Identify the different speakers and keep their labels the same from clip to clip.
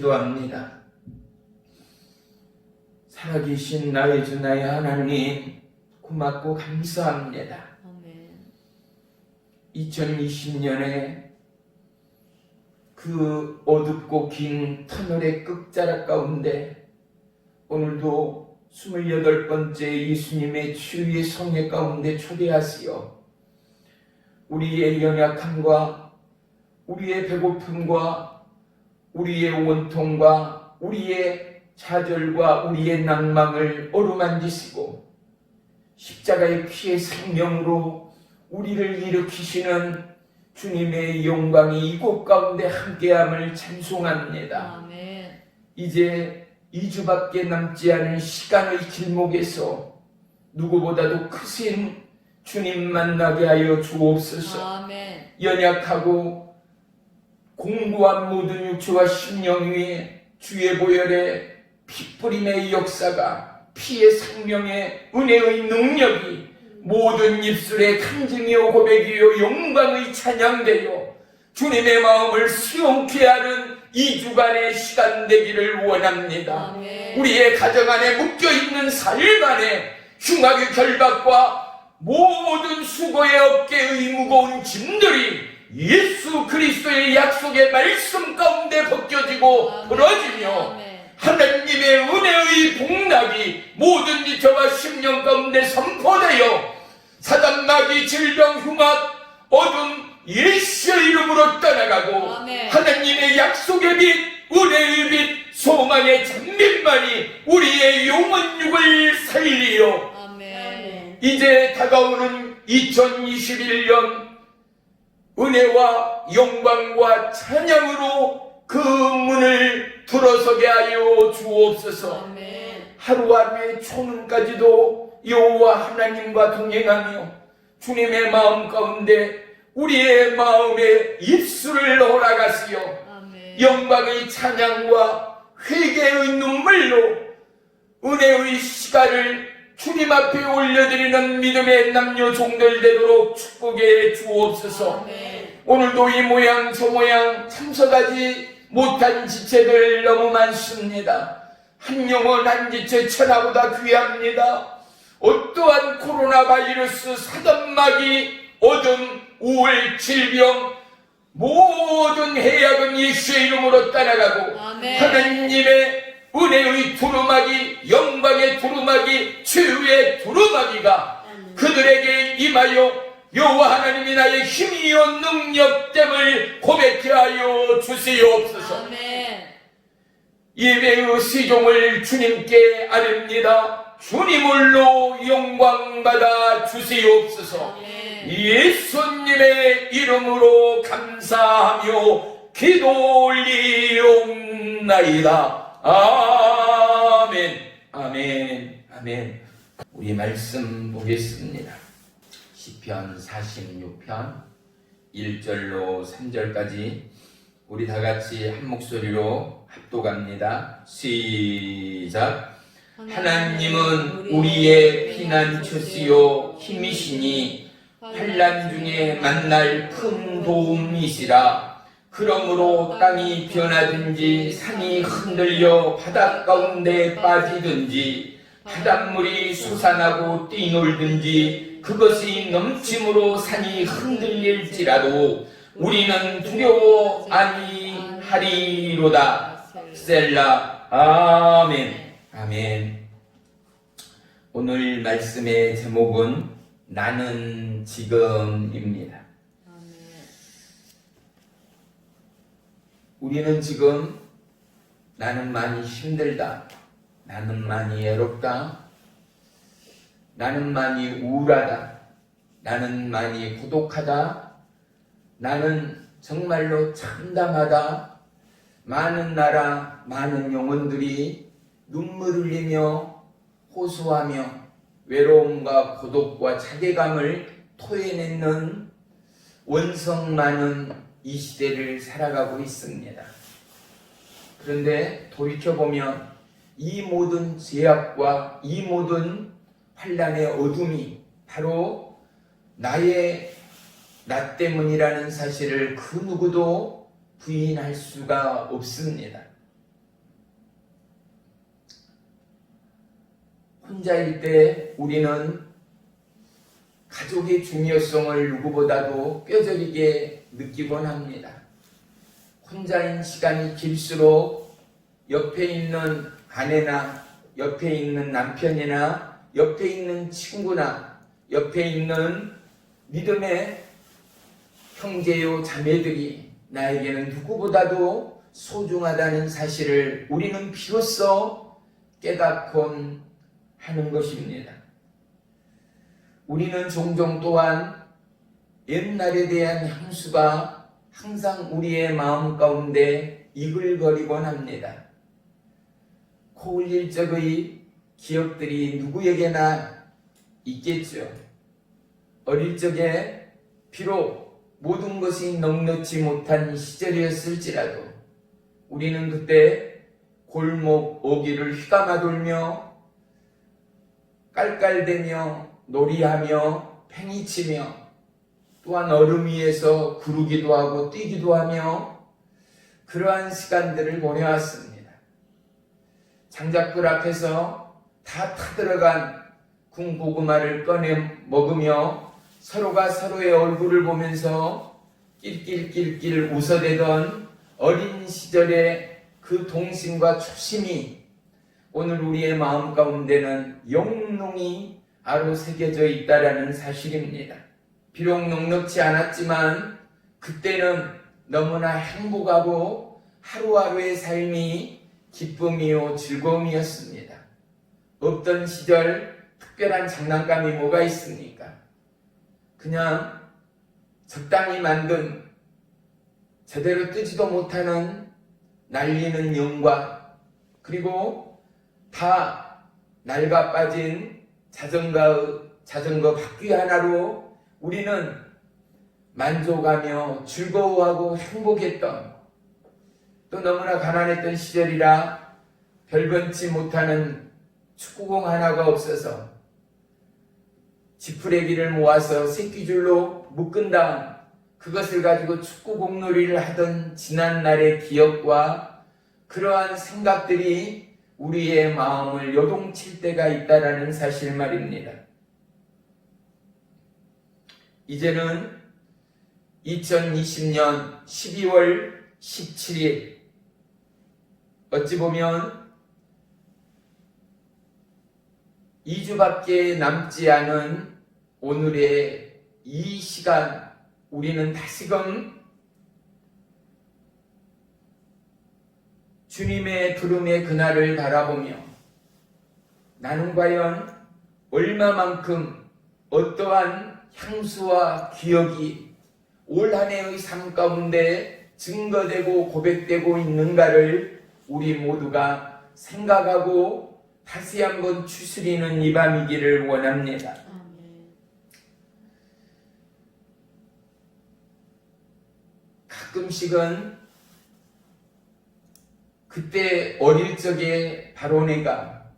Speaker 1: 기도합니다. 살아계신 나의 주 나의 하나님, 고맙고 감사합니다. 2020년에 그 어둡고 긴 터널의 끝자락 가운데 오늘도 28번째 예수님의 치유의 성회 가운데 초대하시어 우리의 연약함과 우리의 배고픔과 우리의 원통과 우리의 좌절과 우리의 낭망을 어루만지시고 십자가의 피의 생명으로 우리를 일으키시는 주님의 영광이 이곳 가운데 함께함을 찬송합니다.
Speaker 2: 아멘.
Speaker 1: 이제 2주밖에 남지 않은 시간의 길목에서 누구보다도 크신 주님 만나게 하여 주옵소서.
Speaker 2: 아멘.
Speaker 1: 연약하고 공고한 모든 육체와 심령 위에 주의 보혈의 피뿌림의 역사가 피의 생명의 은혜의 능력이 모든 입술의 간증이요 고백이요 영광의 찬양되어 주님의 마음을 수용케 하는 2주간의 시간 되기를 원합니다.
Speaker 2: 아멘.
Speaker 1: 우리의 가정 안에 묶여있는 삶 안에 흉악의 결박과 모든 수고의 어깨의 무거운 짐들이 예수 그리스도의 약속의 말씀 가운데 벗겨지고 풀어지며 하나님의 은혜의 복락이 모든 지체와 심령 가운데 선포되어 사단마귀 질병 흉악 어둠 예수의 이름으로 떠나가고
Speaker 2: 아멘.
Speaker 1: 하나님의 약속의 빛 은혜의 빛 소망의 찬빛만이 우리의 영혼육을 살리어
Speaker 2: 아멘.
Speaker 1: 이제 다가오는 2021년 은혜와 영광과 찬양으로 그 문을 들어서게 하여 주옵소서.
Speaker 2: 아멘.
Speaker 1: 하루하루의 초능까지도 여호와 하나님과 동행하며 주님의 마음 가운데 우리의 마음에 입술을 허락하시어
Speaker 2: 아멘.
Speaker 1: 영광의 찬양과 회개의 눈물로 은혜의 시간을 주님 앞에 올려드리는 믿음의 남녀 종들 되도록 축복해 주옵소서.
Speaker 2: 아멘.
Speaker 1: 오늘도 이 모양 저 모양 참석하지 못한 지체들 너무 많습니다. 한 영혼 한 지체 천하보다 귀합니다. 어떠한 코로나 바이러스 사단마귀 어둠 우울 질병 모든 해악은 예수의 이름으로 떠나가고
Speaker 2: 아멘.
Speaker 1: 하나님의 은혜의 두루마기 영광의 두루마기 치유의 두루마기가 그들에게 임하여 여호와 하나님이 나의 힘이요 능력됨을 고백케 하여 주시옵소서.
Speaker 2: 아멘.
Speaker 1: 예배의 시종을 주님께 아뢰옵니다. 주님을로 영광받아 주시옵소서.
Speaker 2: 아멘.
Speaker 1: 예수님의 이름으로 감사하며 기도 올리옵나이다. 아멘. 아멘. 아멘. 우리 말씀 보겠습니다. 시편 46편 1절로 3절까지 우리 다 같이 한 목소리로 합독합니다. 시작. 하나님은 우리의 피난처시요 힘이시니 환난 중에 만날 큰 도움이시라. 그러므로 땅이 변하든지 산이 흔들려 바닷 가운데 빠지든지 바닷물이 솟아나고 뛰놀든지 그것이 넘침으로 산이 흔들릴지라도 우리는 두려워 아니하리로다. 셀라. 아멘. 아멘. 오늘 말씀의 제목은 나는 지금입니다. 우리는 지금 나는 많이 힘들다, 나는 많이 외롭다, 나는 많이 우울하다, 나는 많이 고독하다, 나는 정말로 참담하다, 많은 나라, 많은 영혼들이 눈물 흘리며 호소하며 외로움과 고독과 자괴감을 토해내는 원성 많은 이 시대를 살아가고 있습니다. 그런데 돌이켜보면 이 모든 죄악과 이 모든 환난의 어둠이 바로 나 때문이라는 사실을 그 누구도 부인할 수가 없습니다. 혼자일 때 우리는 가족의 중요성을 누구보다도 뼈저리게 느끼곤 합니다. 혼자인 시간이 길수록 옆에 있는 아내나 옆에 있는 남편이나 옆에 있는 친구나 옆에 있는 믿음의 형제요 자매들이 나에게는 누구보다도 소중하다는 사실을 우리는 비로소 깨닫곤 하는 것입니다. 우리는 종종 또한 옛날에 대한 향수가 항상 우리의 마음 가운데 이글거리곤 합니다. 코 흘릴 적의 기억들이 누구에게나 있겠죠. 어릴 적에 비록 모든 것이 넉넉지 못한 시절이었을지라도 우리는 그때 골목 오기를 휘감아 돌며 깔깔대며 놀이하며 팽이치며 또한 얼음 위에서 구르기도 하고 뛰기도 하며 그러한 시간들을 보내왔습니다. 장작불 앞에서 다 타들어간 군고구마를 꺼내 먹으며 서로가 서로의 얼굴을 보면서 낄낄낄낄 웃어대던 어린 시절의 그 동심과 초심이 오늘 우리의 마음 가운데는 영롱히 아로새겨져 있다라는 사실입니다. 비록 넉넉지 않았지만 그때는 너무나 행복하고 하루하루의 삶이 기쁨이요 즐거움이었습니다. 없던 시절 특별한 장난감이 뭐가 있습니까? 그냥 적당히 만든 제대로 뜨지도 못하는 날리는 연과 그리고 다 낡아 빠진 자전거 바퀴 하나로 우리는 만족하며 즐거워하고 행복했던 또 너무나 가난했던 시절이라 별번치 못하는 축구공 하나가 없어서 지푸레기를 모아서 새끼줄로 묶은 다음 그것을 가지고 축구공 놀이를 하던 지난날의 기억과 그러한 생각들이 우리의 마음을 요동칠 때가 있다라는 사실 말입니다. 이제는 2020년 12월 17일 어찌 보면 2주밖에 남지 않은 오늘의 이 시간 우리는 다시금 주님의 부름의 그날을 바라보며 나는 과연 얼마만큼 어떠한 향수와 기억이 올 한 해의 삶 가운데 증거되고 고백되고 있는가를 우리 모두가 생각하고 다시 한번 추스리는 이 밤이기를 원합니다. 가끔씩은 그때 어릴 적에 바로 내가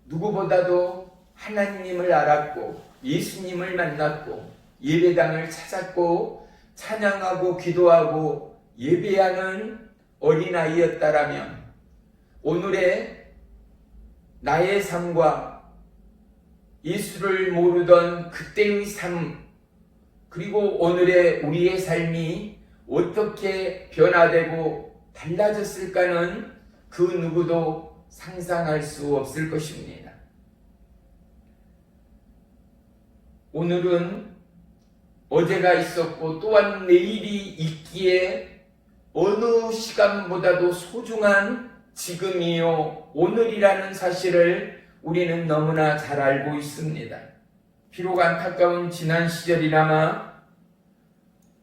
Speaker 1: 누구보다도 하나님을 알았고 예수님을 만났고 예배당을 찾았고 찬양하고 기도하고 예배하는 어린아이였다라면 오늘의 나의 삶과 예수를 모르던 그때의 삶 그리고 오늘의 우리의 삶이 어떻게 변화되고 달라졌을까는 그 누구도 상상할 수 없을 것입니다. 오늘은 어제가 있었고 또한 내일이 있기에 어느 시간보다도 소중한 지금이요 오늘이라는 사실을 우리는 너무나 잘 알고 있습니다. 비록 안타까운 지난 시절이나마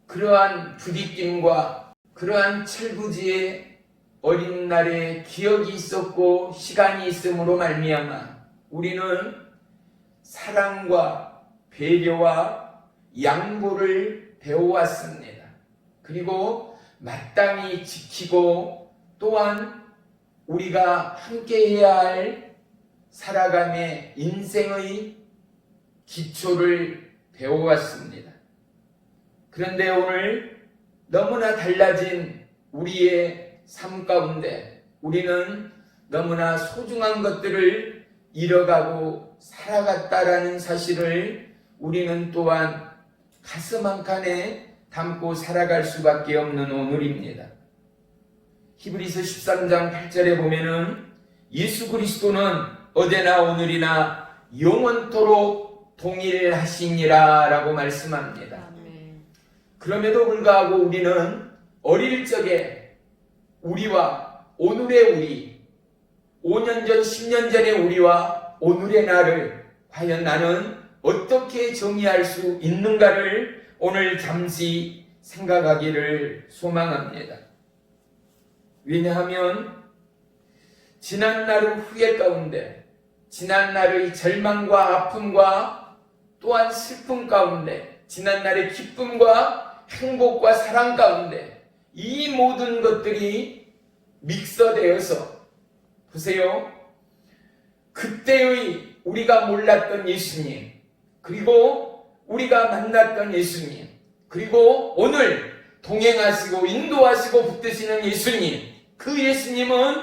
Speaker 1: 그러한 부딪힘과 그러한 철부지의 어린 날의 기억이 있었고 시간이 있음으로 말미암아 우리는 사랑과 배려와 양보를 배워왔습니다. 그리고 마땅히 지키고 또한 우리가 함께해야 할 살아감의 인생의 기초를 배워왔습니다. 그런데 오늘 너무나 달라진 우리의 삶 가운데 우리는 너무나 소중한 것들을 잃어가고 살아갔다라는 사실을 우리는 또한 가슴 한 칸에 담고 살아갈 수밖에 없는 오늘입니다. 히브리서 13장 8절에 보면은 예수 그리스도는 어제나 오늘이나 영원토록 동일하시니라 라고 말씀합니다. 그럼에도 불구하고 우리는 어릴 적에 우리와 오늘의 우리, 5년 전, 10년 전의 우리와 오늘의 나를 과연 나는 어떻게 정의할 수 있는가를 오늘 잠시 생각하기를 소망합니다. 왜냐하면 지난 날의 후회 가운데, 지난 날의 절망과 아픔과 또한 슬픔 가운데, 지난 날의 기쁨과 행복과 사랑 가운데 이 모든 것들이 믹서되어서 보세요. 그때의 우리가 몰랐던 예수님, 그리고 우리가 만났던 예수님, 그리고 오늘 동행하시고 인도하시고 붙드시는 예수님, 그 예수님은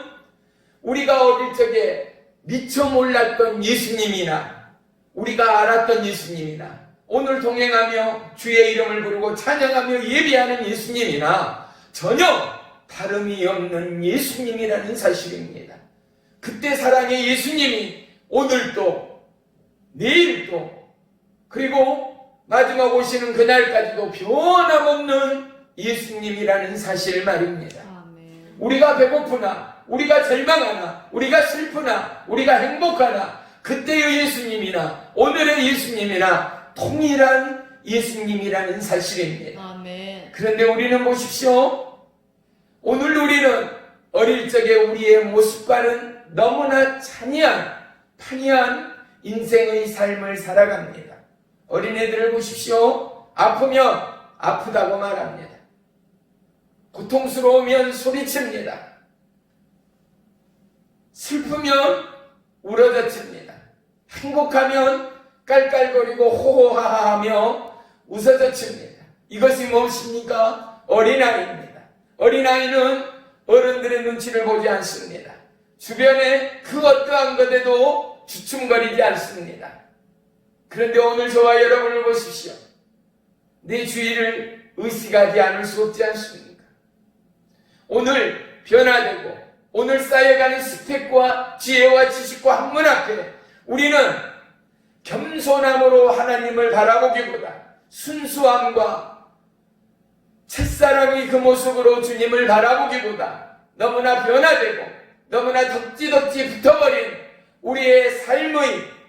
Speaker 1: 우리가 어릴 적에 미처 몰랐던 예수님이나 우리가 알았던 예수님이나 오늘 동행하며 주의 이름을 부르고 찬양하며 예배하는 예수님이나 전혀 다름이 없는 예수님이라는 사실입니다. 그때 사랑의 예수님이 오늘도 내일도 그리고 마지막 오시는 그날까지도 변함없는 예수님이라는 사실 말입니다. 아멘. 우리가 배고프나 우리가 절망하나 우리가 슬프나 우리가 행복하나 그때의 예수님이나 오늘의 예수님이나 통일한 예수님이라는 사실입니다. 아멘. 그런데 우리는 보십시오. 오늘 우리는 어릴 적에 우리의 모습과는 너무나 판이한 인생의 삶을 살아갑니다. 어린애들을 보십시오. 아프면 아프다고 말합니다. 고통스러우면 소리칩니다. 슬프면 울어젖힙니다. 행복하면 깔깔거리고 호호하하하며 웃어젖힙니다. 이것이 무엇입니까? 어린아이입니다. 어린아이는 어른들의 눈치를 보지 않습니다. 주변에 그 어떠한 것에도 주춤거리지 않습니다. 그런데 오늘 저와 여러분을 보십시오. 내 주위를 의식하지 않을 수 없지 않습니까? 오늘 변화되고 오늘 쌓여가는 스펙과 지혜와 지식과 학문 앞에 우리는 겸손함으로 하나님을 바라보기보다 순수함과 첫사랑의 그 모습으로 주님을 바라보기보다 너무나 변화되고 너무나 덕지덕지 붙어버린 우리의 삶의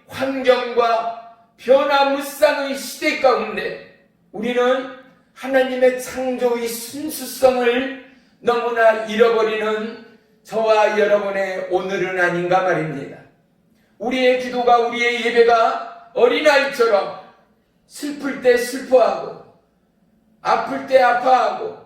Speaker 1: 환경과 변화무쌍의 시대 가운데 우리는 하나님의 창조의 순수성을 너무나 잃어버리는 저와 여러분의 오늘은 아닌가 말입니다. 우리의 기도가 우리의 예배가 어린아이처럼 슬플 때 슬퍼하고 아플 때 아파하고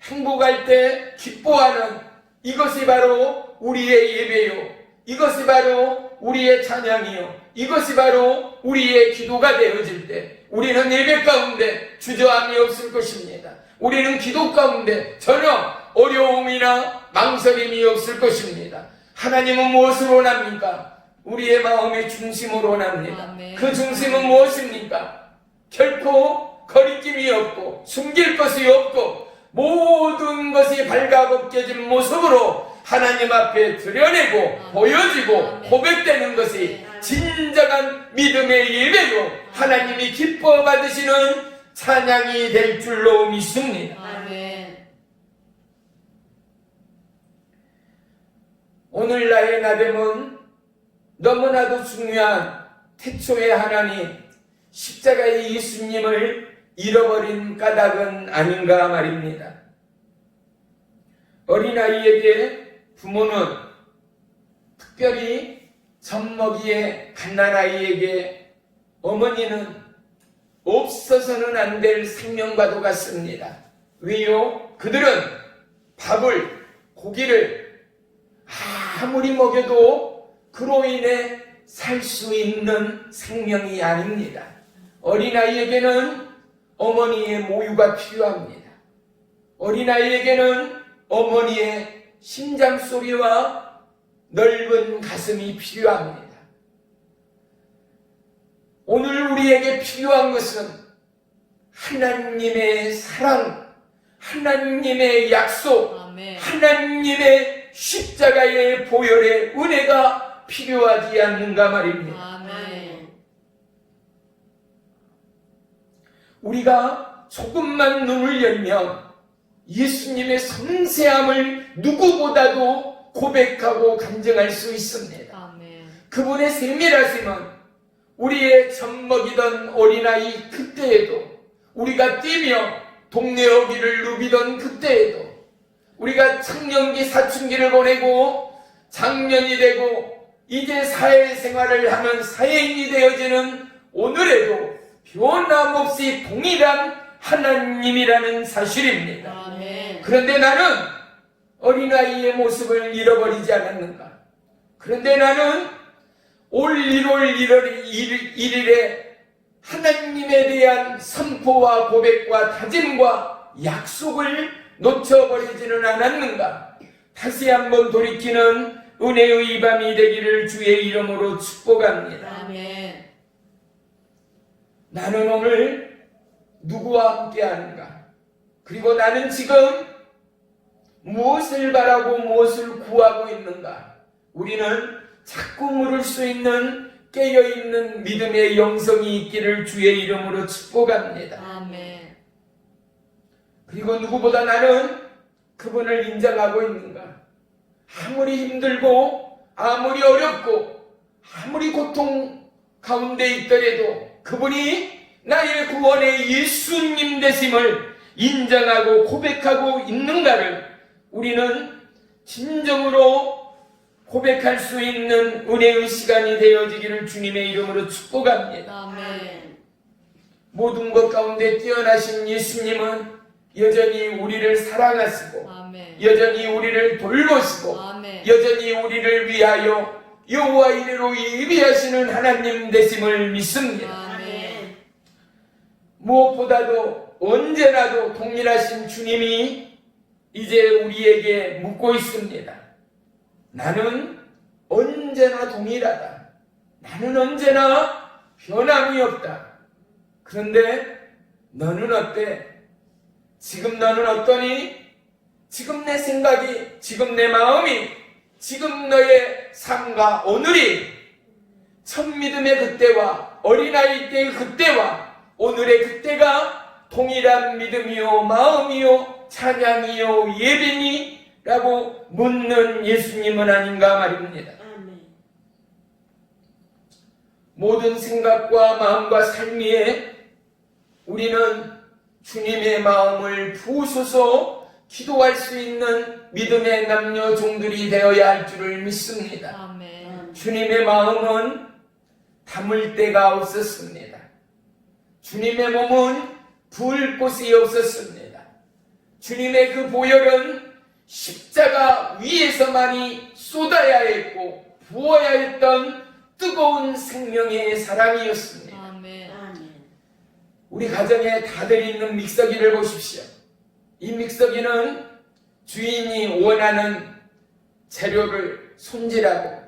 Speaker 1: 행복할 때 기뻐하는 이것이 바로 우리의 예배요. 이것이 바로 우리의 찬양이요. 이것이 바로 우리의 기도가 되어질 때 우리는 예배 가운데 주저함이 없을 것입니다. 우리는 기도 가운데 전혀 어려움이나 망설임이 없을 것입니다. 하나님은 무엇을 원합니까? 우리의 마음의 중심을 원합니다. 아멘. 그 중심은 무엇입니까? 결코 거리낌이 없고 숨길 것이 없고 모든 것이 발가벗겨진 모습으로 하나님 앞에 드러내고 보여지고 고백되는 것이 진정한 믿음의 예배요 하나님이 기뻐 받으시는 찬양이 될 줄로 믿습니다.
Speaker 2: 아멘.
Speaker 1: 오늘 나의 나됨은 너무나도 중요한 태초의 하나님 십자가의 예수님을 잃어버린 까닭은 아닌가 말입니다. 어린아이에게 부모는, 특별히 젖먹이의 갓난아이에게 어머니는 없어서는 안 될 생명과도 같습니다. 왜요? 그들은 밥을, 고기를 아무리 먹여도 그로 인해 살 수 있는 생명이 아닙니다. 어린아이에게는 어머니의 모유가 필요합니다. 어린아이에게는 어머니의 심장소리와 넓은 가슴이 필요합니다. 오늘 우리에게 필요한 것은 하나님의 사랑, 하나님의 약속,
Speaker 2: 아멘.
Speaker 1: 하나님의 십자가의 보혈의 은혜가 필요하지 않는가 말입니다.
Speaker 2: 아멘.
Speaker 1: 우리가 조금만 눈을 열면 예수님의 섬세함을 누구보다도 고백하고 간증할 수 있습니다.
Speaker 2: 아멘.
Speaker 1: 그분의 세밀하심은 우리의 젖먹이던 어린아이 그때에도, 우리가 뛰며 동네 어귀를 누비던 그때에도, 우리가 청년기 사춘기를 보내고 장년이 되고 이제 사회생활을 하는 사회인이 되어지는 오늘에도 변함없이 동일한 하나님이라는 사실입니다.
Speaker 2: 아멘.
Speaker 1: 그런데 나는 어린아이의 모습을 잃어버리지 않았는가? 그런데 나는 올 1월 1일에 하나님에 대한 선포와 고백과 다짐과 약속을 놓쳐버리지는 않았는가? 다시 한번 돌이키는 은혜의 밤이 되기를 주의 이름으로 축복합니다.
Speaker 2: 아멘.
Speaker 1: 나는 오늘 누구와 함께 하는가? 그리고 나는 지금 무엇을 바라고 무엇을 구하고 있는가? 우리는 자꾸 물을 수 있는 깨어있는 믿음의 영성이 있기를 주의 이름으로 축복합니다.
Speaker 2: 아멘.
Speaker 1: 그리고 누구보다 나는 그분을 인정하고 있는가? 아무리 힘들고 아무리 어렵고 아무리 고통 가운데 있더라도 그분이 나의 구원의 예수님 되심을 인정하고 고백하고 있는가를 우리는 진정으로 고백할 수 있는 은혜의 시간이 되어지기를 주님의 이름으로 축복합니다.
Speaker 2: 아멘.
Speaker 1: 모든 것 가운데 뛰어나신 예수님은 여전히 우리를 사랑하시고
Speaker 2: 아멘.
Speaker 1: 여전히 우리를 돌보시고
Speaker 2: 아멘.
Speaker 1: 여전히 우리를 위하여 여호와 이레로 예비하시는 하나님 되심을 믿습니다.
Speaker 2: 아멘.
Speaker 1: 무엇보다도 언제나도 동일하신 주님이 이제 우리에게 묻고 있습니다. 나는 언제나 동일하다. 나는 언제나 변함이 없다. 그런데 너는 어때? 지금 너는 어떠니? 지금 내 생각이, 지금 내 마음이, 지금 너의 삶과 오늘이 첫 믿음의 그때와 어린아이 때의 그때와 오늘의 그때가 동일한 믿음이요 마음이요 찬양이요 예배니? 라고 묻는 예수님은 아닌가 말입니다.
Speaker 3: 아멘.
Speaker 1: 모든 생각과 마음과 삶에 우리는 주님의 마음을 부으소서 기도할 수 있는 믿음의 남녀 종들이 되어야 할 줄을 믿습니다.
Speaker 2: 아멘.
Speaker 1: 주님의 마음은 담을 데가 없었습니다. 주님의 몸은 부을 곳이 없었습니다. 주님의 그 보혈은 십자가 위에서만이 쏟아야 했고 부어야 했던 뜨거운 생명의 사랑이었습니다.
Speaker 2: 아멘.
Speaker 3: 아멘.
Speaker 1: 우리 가정에 다들 있는 믹서기를 보십시오. 이 믹서기는 주인이 원하는 재료를 손질하고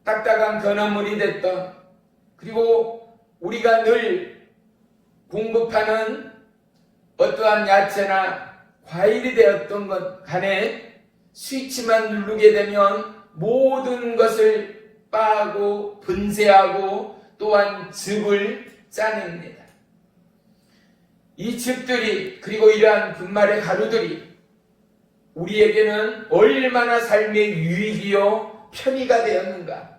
Speaker 1: 딱딱한 건어물이 됐던, 그리고 우리가 늘 공급하는 어떠한 야채나 과일이 되었던 것 간에 스위치만 누르게 되면 모든 것을 빠고 분쇄하고 또한 즙을 짜냅니다. 이 즙들이 그리고 이러한 분말의 가루들이 우리에게는 얼마나 삶의 유익이요 편의가 되었는가.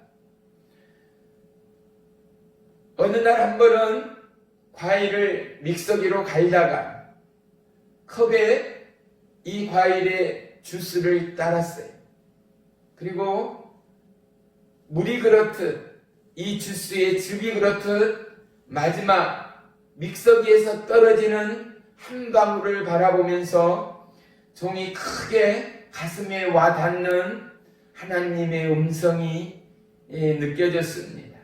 Speaker 1: 어느 날 한 번은 과일을 믹서기로 갈다가 컵에 이 과일의 주스를 따랐어요. 그리고 물이 그렇듯 이 주스의 즙이 그렇듯 마지막 믹서기에서 떨어지는 한 방울을 바라보면서 종이 크게 가슴에 와닿는 하나님의 음성이 느껴졌습니다.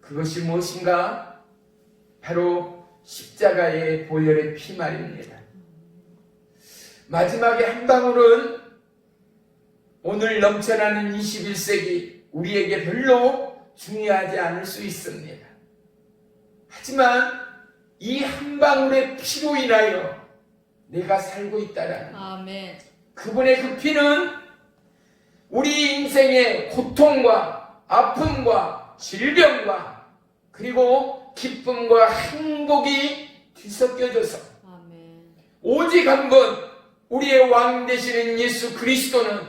Speaker 1: 그것이 무엇인가? 바로 십자가의 보혈의 피 말입니다. 마지막에 한 방울은 오늘 넘쳐나는 21세기 우리에게 별로 중요하지 않을 수 있습니다. 하지만 이 한 방울의 피로 인하여 내가 살고 있다라는
Speaker 2: 아멘.
Speaker 1: 그분의 그 피는 우리 인생의 고통과 아픔과 질병과 그리고 기쁨과 행복이 뒤섞여져서
Speaker 2: 아멘.
Speaker 1: 오직 한 번 우리의 왕 되시는 예수 그리스도는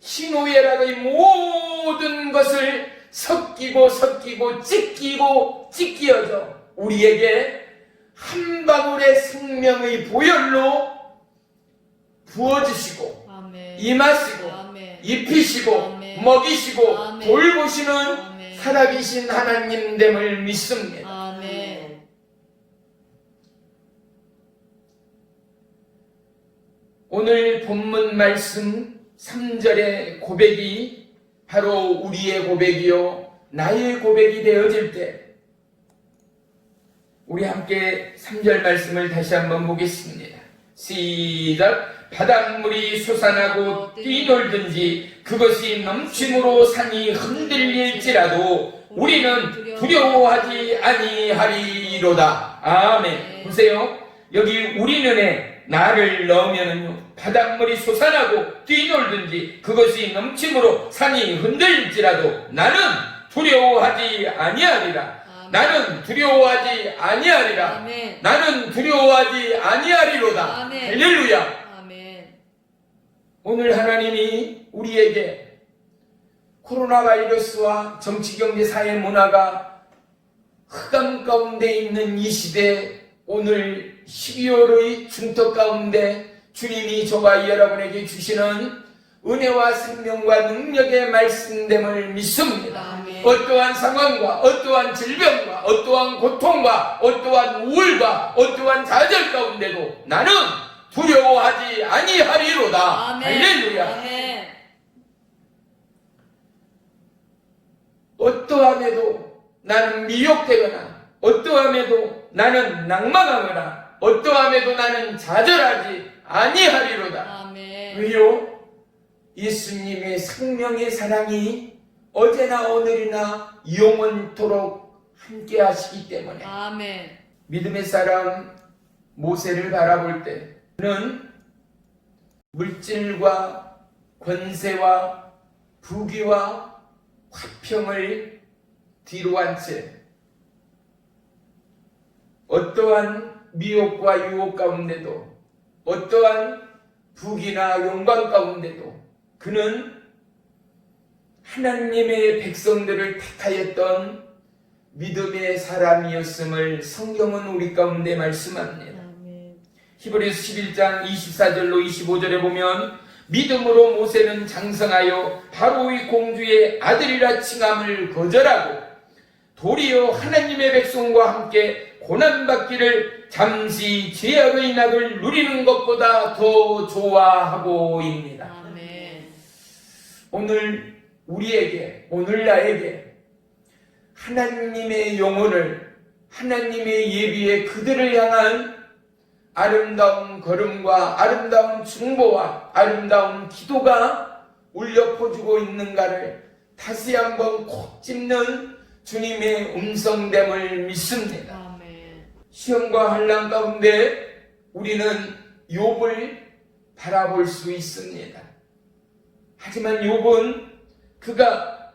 Speaker 1: 희노애락의 모든 것을 섞이고 찢기어져 우리에게 한 방울의 생명의 보혈로 부어주시고
Speaker 2: 아멘.
Speaker 1: 임하시고
Speaker 2: 아멘.
Speaker 1: 입히시고
Speaker 2: 아멘.
Speaker 1: 먹이시고
Speaker 2: 아멘.
Speaker 1: 돌보시는
Speaker 2: 아멘.
Speaker 1: 살아계신 하나님됨을 믿습니다.
Speaker 2: 아멘.
Speaker 1: 오늘 본문 말씀 3절의 고백이 바로 우리의 고백이요 나의 고백이 되어질 때 우리 함께 3절 말씀을 다시 한번 보겠습니다. 시작. 바닷물이 솟아나고 뛰놀든지 그것이 넘침으로 산이 흔들릴지라도 우리는 두려워하지 아니하리로다. 아멘. 보세요. 여기 우리는에 나를 넣으면은요 바닷물이 솟아나고 뛰놀든지 그것이 넘침으로 산이 흔들릴지라도 나는 두려워하지 아니하리라. 나는 두려워하지 아니하리라.
Speaker 2: 아멘.
Speaker 1: 나는 두려워하지 아니하리로다.
Speaker 2: 아멘.
Speaker 1: 할렐루야.
Speaker 2: 아멘.
Speaker 1: 오늘 하나님이 우리에게 코로나 바이러스와 정치, 경제, 사회, 문화가 흑암 가운데 있는 이 시대 오늘 12월의 중턱 가운데 주님이 저와 여러분에게 주시는 은혜와 생명과 능력의 말씀됨을 믿습니다.
Speaker 2: 아멘.
Speaker 1: 어떠한 상황과 어떠한 질병과 어떠한 고통과 어떠한 우울과 어떠한 좌절 가운데도 나는 두려워하지 아니하리로다.
Speaker 2: 아멘.
Speaker 1: 할렐루야.
Speaker 2: 아멘.
Speaker 1: 어떠함에도 나는 미혹되거나 어떠함에도 나는 낭망하거나 어떠함에도 나는 좌절하지 아니하리로다.
Speaker 2: 아멘.
Speaker 1: 왜요? 예수님의 생명의 사랑이 어제나 오늘이나 영원토록 함께 하시기 때문에
Speaker 2: 아멘.
Speaker 1: 믿음의 사람 모세를 바라볼 때 그는 물질과 권세와 부귀와 화평을 뒤로 한 채 어떠한 미혹과 유혹 가운데도 어떠한 부귀나 영광 가운데도 그는 하나님의 백성들을 택하였던 믿음의 사람이었음을 성경은 우리 가운데 말씀합니다.
Speaker 2: 아멘.
Speaker 1: 히브리서 11장 24절로 25절에 보면 믿음으로 모세는 장성하여 바로의 공주의 아들이라 칭함을 거절하고 도리어 하나님의 백성과 함께 고난받기를 잠시 죄악의 낙을 누리는 것보다 더 좋아하고입니다.
Speaker 2: 아멘.
Speaker 1: 오늘 우리에게, 오늘 나에게 하나님의 영혼을 하나님의 예비에 그들을 향한 아름다운 걸음과 아름다운 중보와 아름다운 기도가 울려 퍼지고 있는가를 다시 한번 콕 집는 주님의 음성됨을 믿습니다.
Speaker 2: 아멘.
Speaker 1: 시험과 환난 가운데 우리는 욥을 바라볼 수 있습니다. 하지만 욥은 그가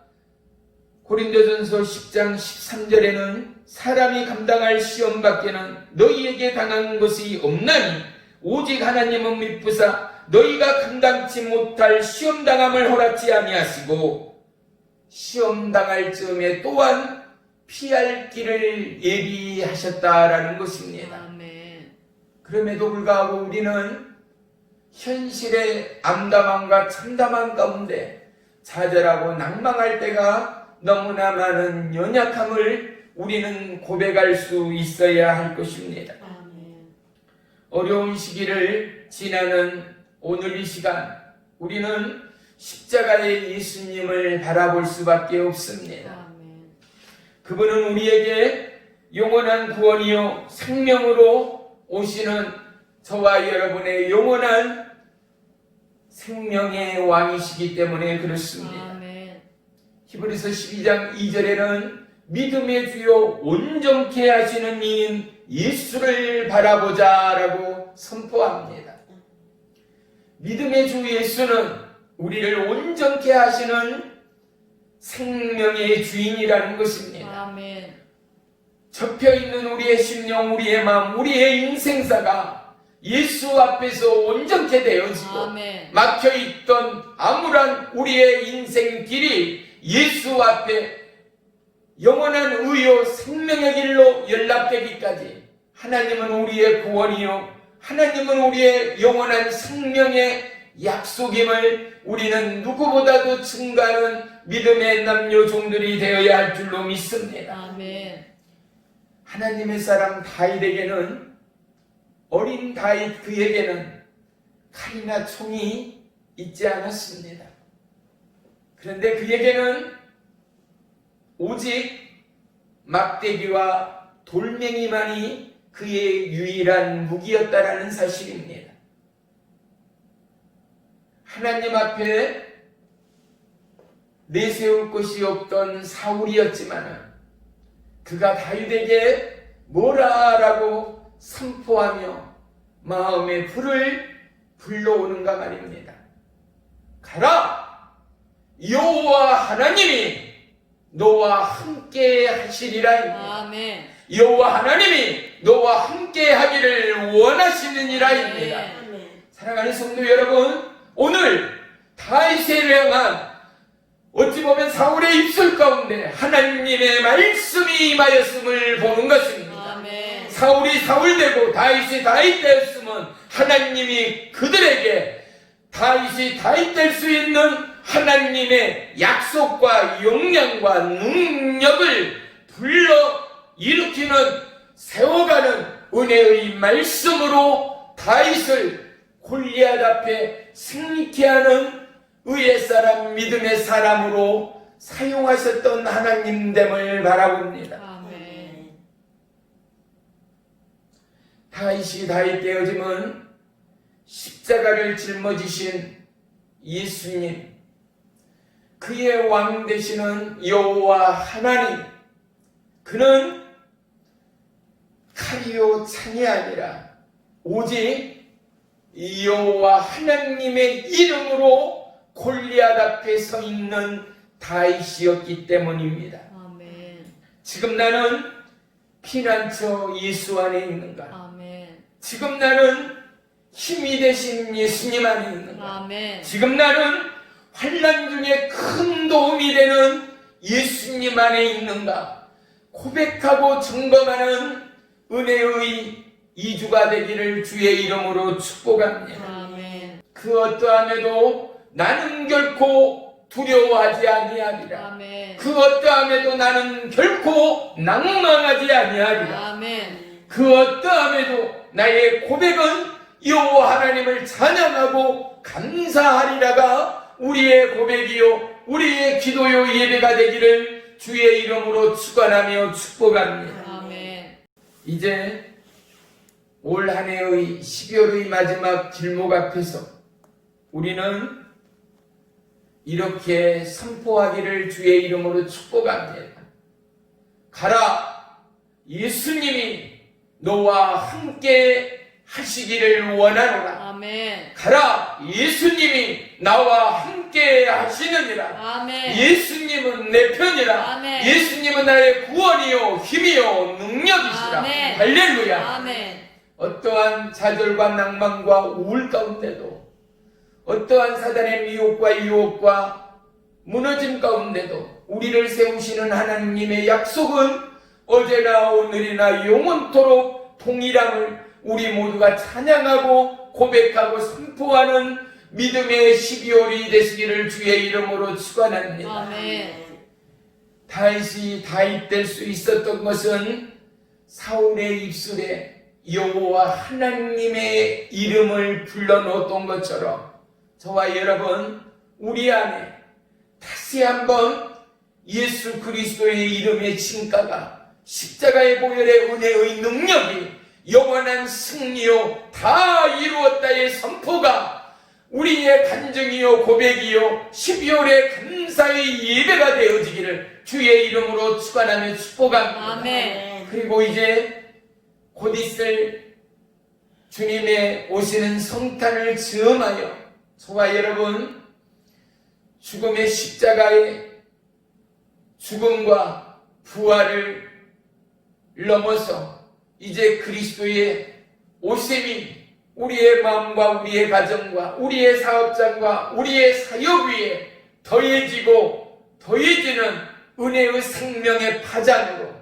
Speaker 1: 고린도전서 10장 13절에는 사람이 감당할 시험밖에는 너희에게 당한 것이 없나니 오직 하나님은 미쁘사 너희가 감당치 못할 시험당함을 허락지 아니하시고 시험당할 즈음에 또한 피할 길을 예비하셨다라는 것입니다.
Speaker 2: 아멘.
Speaker 1: 그럼에도 불구하고 우리는 현실의 암담함과 참담함 가운데 좌절하고 낭망할 때가 너무나 많은 연약함을 우리는 고백할 수 있어야 할 것입니다.
Speaker 2: 아멘.
Speaker 1: 어려운 시기를 지나는 오늘 이 시간 우리는 십자가의 예수님을 바라볼 수밖에 없습니다.
Speaker 2: 아멘.
Speaker 1: 그분은 우리에게 영원한 구원이요 생명으로 오시는 저와 여러분의 영원한 생명의 왕이시기 때문에 그렇습니다.
Speaker 2: 아멘.
Speaker 1: 히브리서 12장 2절에는 믿음의 주요 온전케 하시는 이인 예수를 바라보자라고 선포합니다. 믿음의 주 예수는 우리를 온전케 하시는 생명의 주인이라는 것입니다.
Speaker 2: 아멘.
Speaker 1: 접혀있는 우리의 심령, 우리의 마음, 우리의 인생사가 예수 앞에서 온전케 되어지고
Speaker 2: 아멘.
Speaker 1: 막혀있던 암울한 우리의 인생 길이 예수 앞에 영원한 의요 생명의 길로 연락되기까지 하나님은 우리의 구원이요 하나님은 우리의 영원한 생명의 약속임을 우리는 누구보다도 증거하는 믿음의 남녀 종들이 되어야 할 줄로 믿습니다.
Speaker 2: 아멘.
Speaker 1: 하나님의 사람 다윗에게는 어린 다윗 그에게는 칼이나 총이 있지 않았습니다. 그런데 그에게는 오직 막대기와 돌멩이만이 그의 유일한 무기였다라는 사실입니다. 하나님 앞에 내세울 것이 없던 사울이었지만 그가 다윗에게 뭐라라고 선포하며 마음의 불을 불러오는가 말입니다. 가라! 여호와 하나님이 너와 함께 하시리라입니다.
Speaker 2: 아멘.
Speaker 1: 여호와 하나님이 너와 함께 하기를 원하시느니라입니다.
Speaker 2: 아멘.
Speaker 1: 사랑하는 성도 여러분, 오늘 다윗을 향한 어찌 보면 사울의 입술 가운데 하나님의 말씀이 임하였음을 보는 것입니다.
Speaker 2: 아멘.
Speaker 1: 사울이 사울되고 다윗이 다윗되었으면 하나님이 그들에게 다윗이 다윗될 수 있는 하나님의 약속과 역량과 능력을 불러 일으키는 세워가는 은혜의 말씀으로 다윗을 골리앗 앞에 승리케 하는 의의 사람 믿음의 사람으로 사용하셨던 하나님됨을 바라봅니다.
Speaker 2: 아멘.
Speaker 1: 다윗이 다윗 되어짐은 십자가를 짊어지신 예수님, 그의 왕 되시는 여호와 하나님, 그는 칼이요 창이 아니라 오직 여호와 하나님의 이름으로 골리앗 앞에 서 있는 다윗이었기 때문입니다.
Speaker 2: 아멘.
Speaker 1: 지금 나는 피난처 예수 안에 있는가?
Speaker 2: 아멘.
Speaker 1: 지금 나는 힘이 되신 예수님 안에 있는가?
Speaker 2: 아멘.
Speaker 1: 지금 나는 환난 중에 큰 도움이 되는 예수님 안에 있는가? 고백하고 점검하는 은혜의 2주가 되기를 주의 이름으로 축복합니다.
Speaker 2: 아멘.
Speaker 1: 그 어떠함에도 나는 결코 두려워하지 아니하리라.
Speaker 2: 아멘.
Speaker 1: 그 어떠함에도 나는 결코 낭망하지 아니하리라.
Speaker 2: 아멘.
Speaker 1: 그 어떠함에도 나의 고백은 여호와 하나님을 찬양하고 감사하리라가 우리의 고백이요 우리의 기도요 예배가 되기를 주의 이름으로 축원하며 축복합니다.
Speaker 2: 아멘.
Speaker 1: 이제 올 한 해의 12월의 마지막 길목 앞에서 우리는 이렇게 선포하기를 주의 이름으로 축복합니다. 가라! 예수님이 너와 함께 하시기를 원하노라.
Speaker 2: 아멘.
Speaker 1: 가라, 예수님이 나와 함께 하시느니라.
Speaker 2: 아멘.
Speaker 1: 예수님은 내 편이라.
Speaker 2: 아멘.
Speaker 1: 예수님은 나의 구원이요 힘이요 능력이시라.
Speaker 2: 아멘.
Speaker 1: 할렐루야.
Speaker 2: 아멘.
Speaker 1: 어떠한 좌절과 낭만과 우울 가운데도, 어떠한 사단의 미혹과 유혹과 무너짐 가운데도 우리를 세우시는 하나님의 약속은 어제나 오늘이나 영원토록 동일함을 우리 모두가 찬양하고 고백하고 선포하는 믿음의 12월이 되시기를 주의 이름으로 축원합니다.
Speaker 2: 아멘.
Speaker 1: 다윗이 다윗될 수 있었던 것은 사울의 입술에 여호와 하나님의 이름을 불러넣었던 것처럼 저와 여러분 우리 안에 다시 한번 예수 그리스도의 이름의 칭가가 십자가의 보혈의 은혜의 능력이 영원한 승리요 다 이루었다의 선포가 우리의 간증이요 고백이요 12월의 감사의 예배가 되어지기를 주의 이름으로 축원하며 축복합니다.
Speaker 2: 아멘.
Speaker 1: 그리고 이제 곧 있을 주님의 오시는 성탄을 즈음하여 저와 여러분 죽음의 십자가의 죽음과 부활을 넘어서 이제 그리스도의 오심이 우리의 마음과 우리의 가정과 우리의 사업장과 우리의 사역 위에 더해지고 더해지는 은혜의 생명의 파장으로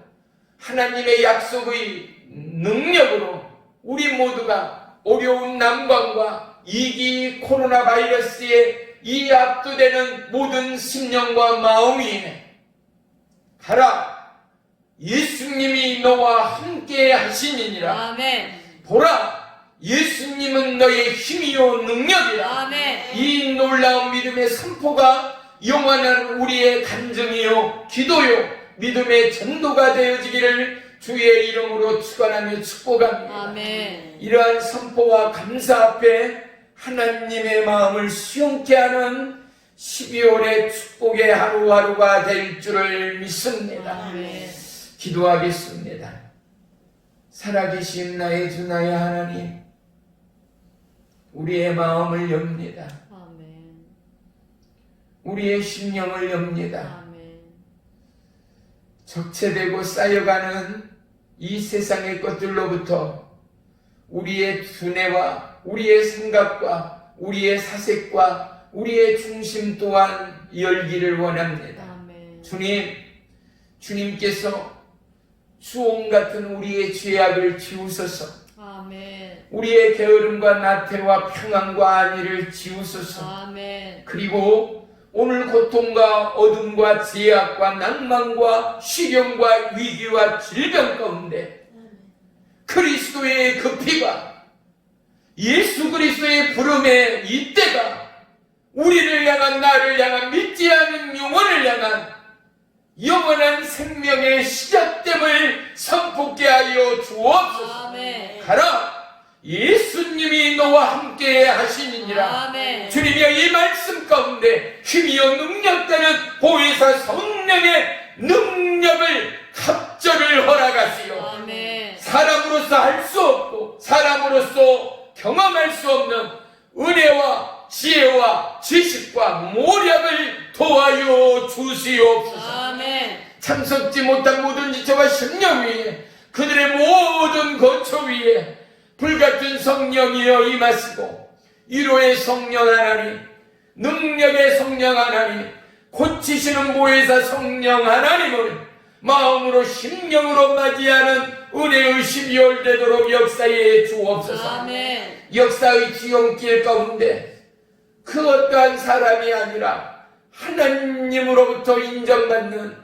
Speaker 1: 하나님의 약속의 능력으로 우리 모두가 어려운 난관과 이기 코로나 바이러스에 이 압도되는 모든 심령과 마음 위에 가라 예수님이 너와 함께 하시니라.
Speaker 2: 아멘.
Speaker 1: 보라 예수님은 너의 힘이요 능력이라.
Speaker 2: 아멘.
Speaker 1: 이 놀라운 믿음의 선포가 영원한 우리의 간증이요 기도요 믿음의 전도가 되어지기를 주의 이름으로 축원하며 축복합니다.
Speaker 2: 아멘.
Speaker 1: 이러한 선포와 감사 앞에 하나님의 마음을 수용케 하는 12월의 축복의 하루하루가 될 줄을 믿습니다.
Speaker 2: 아멘.
Speaker 1: 기도하겠습니다. 살아계신 나의 주 나의 하나님, 우리의 마음을 엽니다.
Speaker 2: 아멘.
Speaker 1: 우리의 심령을 엽니다.
Speaker 2: 아멘.
Speaker 1: 적체되고 쌓여가는 이 세상의 것들로부터 우리의 두뇌와 우리의 생각과 우리의 사색과 우리의 중심 또한 열기를 원합니다.
Speaker 2: 아멘.
Speaker 1: 주님께서 수홍 같은 우리의 죄악을 지우소서.
Speaker 2: 아멘.
Speaker 1: 우리의 게으름과 나태와 평안과 안위를 지우소서.
Speaker 2: 아멘.
Speaker 1: 그리고 오늘 고통과 어둠과 제약과 낭만과 시련과 위기와 질병 가운데 그리스도의 그 피가 예수 그리스도의 부름의 이때가 우리를 향한 나를 향한 믿지 않은 영혼을 향한 영원한 생명의 시작됨을 선포케 하여 주옵소서.
Speaker 2: 아멘.
Speaker 1: 가라 예수님이 너와 함께 하시니라.
Speaker 2: 아멘.
Speaker 1: 주님의 이 말씀 가운데 힘이요 능력되는 보혜사 성령의 능력을 갑절을 허락하시오.
Speaker 2: 아멘.
Speaker 1: 사람으로서 할 수 없고 사람으로서 경험할 수 없는 은혜와 지혜와 지식과 모략을 도와여 주시옵소서.
Speaker 2: 아멘.
Speaker 1: 참석지 못한 모든 지체와 심령 위에 그들의 모든 거처 위에 불같은 성령이여 임하시고 위로의 성령 하나님 능력의 성령 하나님 고치시는 보혜사 성령 하나님을 마음으로 심령으로 맞이하는 은혜의 12월 되도록 역사에 주옵소서.
Speaker 2: 아멘.
Speaker 1: 역사의 지용길 가운데 그 어떠한 사람이 아니라 하나님으로부터 인정받는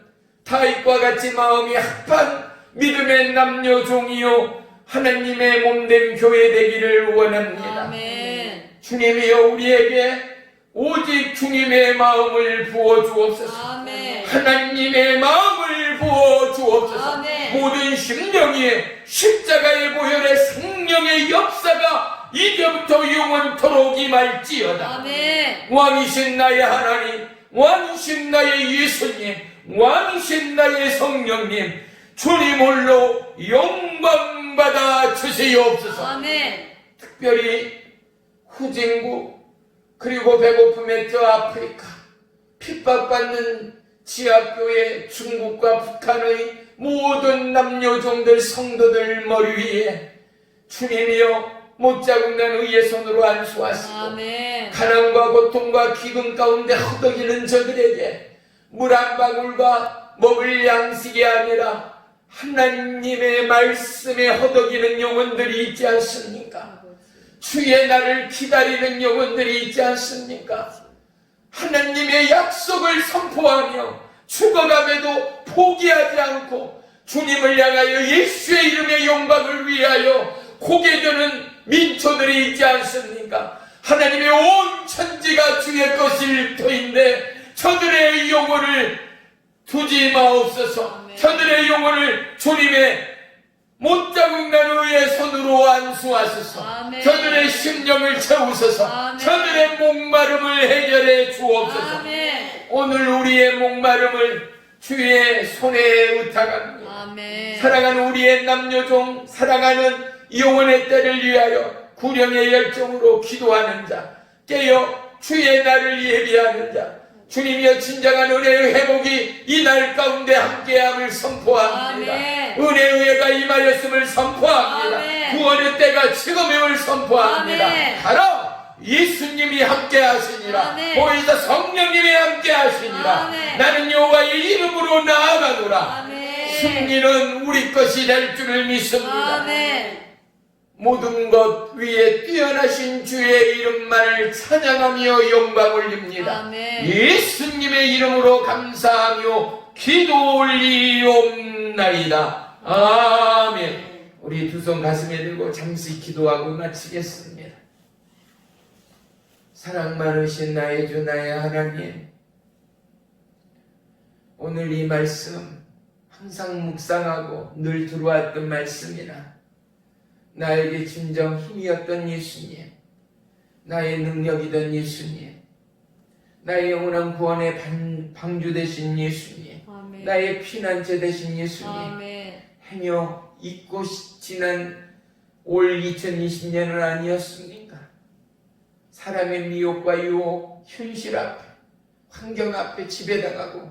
Speaker 1: 다윗과 같이 마음이 합한 믿음의 남녀 종이요 하나님의 몸된 교회 되기를 원합니다.
Speaker 2: 아멘.
Speaker 1: 주님이여 우리에게 오직 주님의 마음을 부어 주옵소서.
Speaker 2: 아멘.
Speaker 1: 하나님의 마음을 부어 주옵소서.
Speaker 2: 아멘.
Speaker 1: 모든 심령 위에 십자가의 보혈의 생명의 역사가 이제부터 영원토록 임할지어다.
Speaker 2: 아멘.
Speaker 1: 왕이신 나의 하나님, 왕이신 나의 예수님, 왕이신 나의 성령님, 주님 홀로 영광 받아 주시옵소서.
Speaker 2: 아멘.
Speaker 1: 특별히 후진국 그리고 배고픔에 저 아프리카 핍박받는 지하교회 중국과 북한의 모든 남녀종들 성도들 머리 위에 주님이여 못자국난 의의 손으로 안수하시고
Speaker 2: 아멘.
Speaker 1: 가난과 고통과 기근 가운데 허덕이는 저들에게 물 한 방울과 먹을 양식이 아니라 하나님의 말씀에 허덕이는 영혼들이 있지 않습니까? 주의 날을 기다리는 영혼들이 있지 않습니까? 하나님의 약속을 선포하며 죽어감에도 포기하지 않고 주님을 향하여 예수의 이름의 영광을 위하여 고개 드는 민초들이 있지 않습니까? 하나님의 온 천지가 주의 것일 터인데 저들의 영혼을 두지 마옵소서.
Speaker 2: 아멘.
Speaker 1: 저들의 영혼을 주님의 못자국난 의의 손으로 안수하소서.
Speaker 2: 아멘.
Speaker 1: 저들의 심령을 채우소서.
Speaker 2: 아멘.
Speaker 1: 저들의 목마름을 해결해 주옵소서.
Speaker 2: 아멘.
Speaker 1: 오늘 우리의 목마름을 주의 손에 의탁합니다.
Speaker 2: 아멘.
Speaker 1: 사랑하는 우리의 남녀종, 사랑하는 영혼의 때를 위하여 구령의 열정으로 기도하는 자, 깨어 주의 날을 예비하는 자, 주님이여 진정한 은혜의 회복이 이 날 가운데 함께함을 선포합니다.
Speaker 2: 아멘.
Speaker 1: 은혜의 회가 임하였음을 선포합니다.
Speaker 2: 아멘.
Speaker 1: 구원의 때가 지금임을 선포합니다.
Speaker 2: 아멘.
Speaker 1: 바로 예수님이 함께 하시니라.
Speaker 2: 아멘.
Speaker 1: 보이사 성령님이 함께 하시니라.
Speaker 2: 아멘.
Speaker 1: 나는 여호와의 이름으로 나아가노라.
Speaker 2: 아멘.
Speaker 1: 승리는 우리 것이 될 줄을 믿습니다.
Speaker 2: 아멘.
Speaker 1: 모든 것 위에 뛰어나신 주의 이름만을 찬양하며 영광 올립니다.
Speaker 2: 아멘.
Speaker 1: 예수님의 이름으로 감사하며 기도 올리옵나이다. 아멘. 우리 두 손 가슴에 들고 잠시 기도하고 마치겠습니다. 사랑 많으신 나의 주 나의 하나님, 오늘 이 말씀 항상 묵상하고 늘 들어왔던 말씀이나 나에게 진정 힘이었던 예수님, 나의 능력이던 예수님, 나의 영원한 구원의 방주 되신 예수님,
Speaker 2: 아멘.
Speaker 1: 나의 피난처 되신 예수님,
Speaker 2: 아멘.
Speaker 1: 행여 잊고 지난 올 2020년은 아니었습니까? 사람의 미혹과 유혹, 현실 앞에, 환경 앞에 지배당하고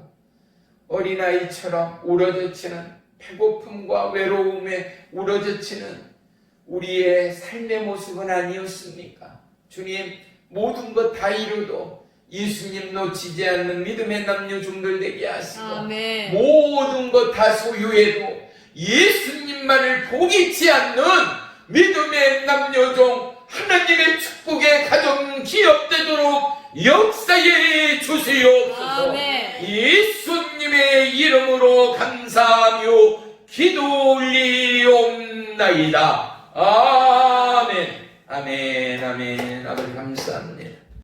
Speaker 1: 어린아이처럼 우러젖히는 배고픔과 외로움에 우러젖히는 우리의 삶의 모습은 아니었습니까? 주님, 모든 것 다 이루도 예수님 놓치지 않는 믿음의 남녀종들 되게 하시고
Speaker 2: 아멘.
Speaker 1: 모든 것 다 소유해도 예수님만을 포기치 않는 믿음의 남녀종 하나님의 축복의 가정 기업되도록 역사에 주시옵소서.
Speaker 2: 아멘.
Speaker 1: 예수님의 이름으로 감사하며 기도 올리옵나이다. 아멘. 아멘. 아멘. 아버지 감사합니다.